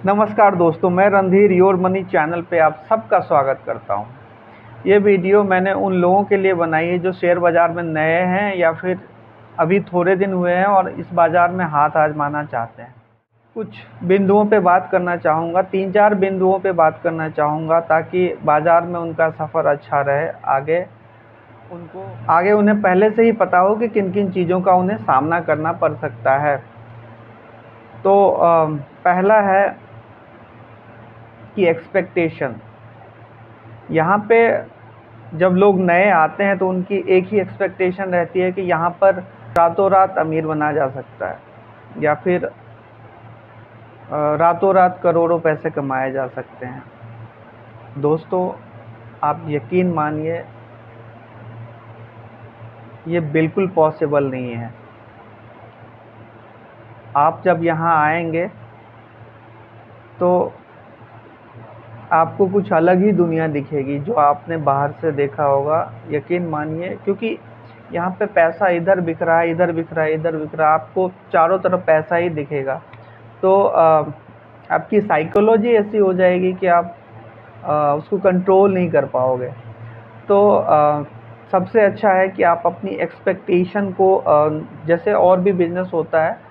नमस्कार दोस्तों, मैं रणधीर योर मनी चैनल पे आप सबका स्वागत करता हूँ। ये वीडियो मैंने उन लोगों के लिए बनाई है जो शेयर बाज़ार में नए हैं या फिर अभी थोड़े दिन हुए हैं और इस बाज़ार में हाथ आजमाना चाहते हैं। कुछ बिंदुओं पे बात करना चाहूँगा, 3-4 बिंदुओं पे बात करना चाहूँगा ताकि बाज़ार में उनका सफ़र अच्छा रहे। आगे उन्हें पहले से ही पता हो कि किन-किन चीज़ों का उन्हें सामना करना पड़ सकता है। तो पहला है कि एक्सपेक्टेशन। यहाँ पे जब लोग नए आते हैं तो उनकी एक ही एक्सपेक्टेशन रहती है कि यहाँ पर रातों रात अमीर बना जा सकता है या फिर रातों रात करोड़ों पैसे कमाए जा सकते हैं। दोस्तों, आप यकीन मानिए, ये बिल्कुल पॉसिबल नहीं है। आप जब यहाँ आएंगे तो आपको कुछ अलग ही दुनिया दिखेगी जो आपने बाहर से देखा होगा। यकीन मानिए, क्योंकि यहाँ पे पैसा इधर बिक रहा है, इधर बिक रहा है, इधर बिक रहा है, आपको चारों तरफ पैसा ही दिखेगा। तो आपकी साइकोलॉजी ऐसी हो जाएगी कि आप उसको कंट्रोल नहीं कर पाओगे। तो सबसे अच्छा है कि आप अपनी एक्सपेक्टेशन को जैसे और भी बिजनेस होता है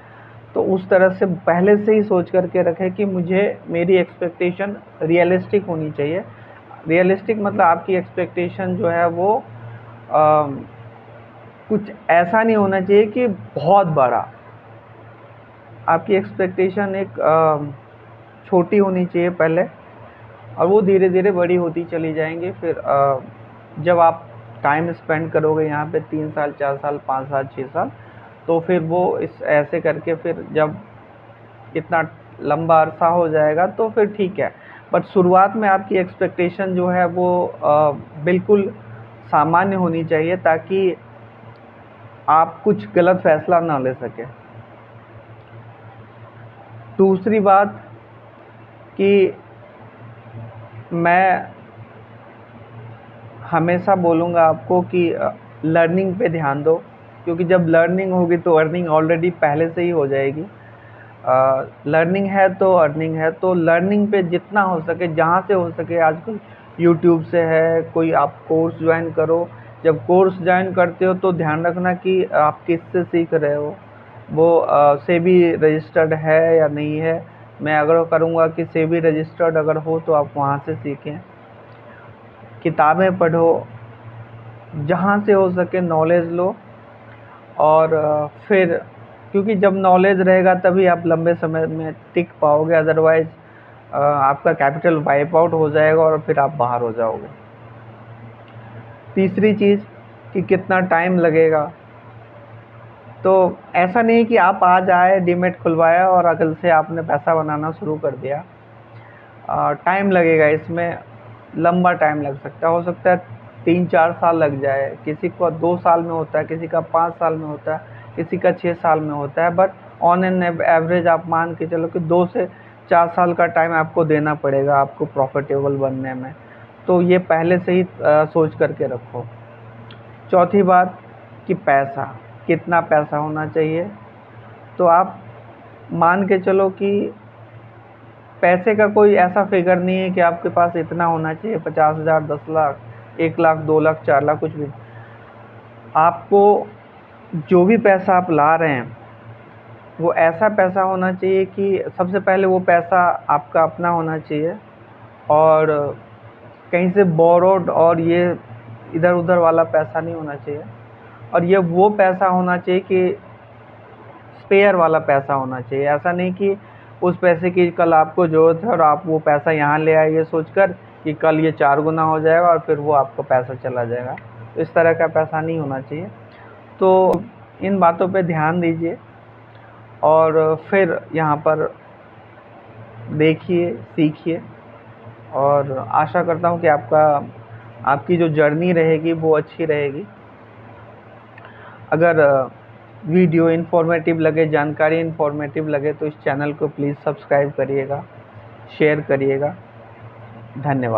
तो उस तरह से पहले से ही सोच करके रखें कि मेरी एक्सपेक्टेशन रियलिस्टिक होनी चाहिए। रियलिस्टिक मतलब आपकी एक्सपेक्टेशन जो है वो कुछ ऐसा नहीं होना चाहिए कि बहुत बड़ा। आपकी एक्सपेक्टेशन एक छोटी होनी चाहिए पहले, और वो धीरे धीरे बड़ी होती चली जाएंगी। फिर जब आप टाइम स्पेंड करोगे यहाँ पे 3 साल, 4 साल, 5 साल, 6 साल, तो फिर वो ऐसे करके फिर जब इतना लंबा अरसा हो जाएगा तो फिर ठीक है। बट शुरुआत में आपकी एक्सपेक्टेशन जो है वो बिल्कुल सामान्य होनी चाहिए ताकि आप कुछ गलत फैसला ना ले सके। दूसरी बात कि मैं हमेशा बोलूँगा आपको कि लर्निंग पे ध्यान दो, क्योंकि जब लर्निंग होगी तो अर्निंग ऑलरेडी पहले से ही हो जाएगी। लर्निंग है तो अर्निंग है, तो लर्निंग पे जितना हो सके, जहाँ से हो सके, आजकल यूट्यूब से है, कोई आप कोर्स ज्वाइन करो। जब कोर्स ज्वाइन करते हो तो ध्यान रखना कि आप किससे सीख रहे हो, वो सेबी रजिस्टर्ड है या नहीं है। मैं अगर करूँगा कि सेबी रजिस्टर्ड अगर हो तो आप वहाँ से सीखें, किताबें पढ़ो, जहाँ से हो सके नॉलेज लो। और फिर क्योंकि जब नॉलेज रहेगा तभी आप लंबे समय में टिक पाओगे, अदरवाइज आपका कैपिटल वाइप आउट हो जाएगा और फिर आप बाहर हो जाओगे। तीसरी चीज़ कि कितना टाइम लगेगा। तो ऐसा नहीं कि आप आज आए, डीमेट खुलवाया और अगल से आपने पैसा बनाना शुरू कर दिया। टाइम लगेगा, इसमें लंबा टाइम लग सकता है। हो सकता है 3-4 साल लग जाए, किसी को 2 साल में होता है, किसी का 5 साल में होता है, किसी का 6 साल में होता है। बट ऑन एन एवरेज आप मान के चलो कि 2 से 4 साल का टाइम आपको देना पड़ेगा आपको प्रॉफिटेबल बनने में। तो ये पहले से ही सोच करके रखो। चौथी बात कि पैसा, कितना पैसा होना चाहिए। तो आप मान के चलो कि पैसे का कोई ऐसा फिगर नहीं है कि आपके पास इतना होना चाहिए, 50,000, 10 लाख, 1 लाख, 2 लाख, 4 लाख, कुछ भी। आपको जो भी पैसा आप ला रहे हैं वो ऐसा पैसा होना चाहिए कि सबसे पहले वो पैसा आपका अपना होना चाहिए और कहीं से बोरोड और ये इधर उधर वाला पैसा नहीं होना चाहिए। और ये वो पैसा होना चाहिए कि स्पेयर वाला पैसा होना चाहिए। ऐसा नहीं कि उस पैसे की कल आपको ज़रूरत है और आप वो पैसा यहाँ ले आए ये सोचकर कि कल ये 4 गुना हो जाएगा और फिर वो आपका पैसा चला जाएगा। तो इस तरह का पैसा नहीं होना चाहिए। तो इन बातों पे ध्यान दीजिए और फिर यहाँ पर देखिए, सीखिए, और आशा करता हूँ कि आपकी जो जर्नी रहेगी वो अच्छी रहेगी। अगर वीडियो इन्फॉर्मेटिव लगे, जानकारी इन्फॉर्मेटिव लगे तो इस चैनल को प्लीज़ सब्सक्राइब करिएगा, शेयर करिएगा। धन्यवाद।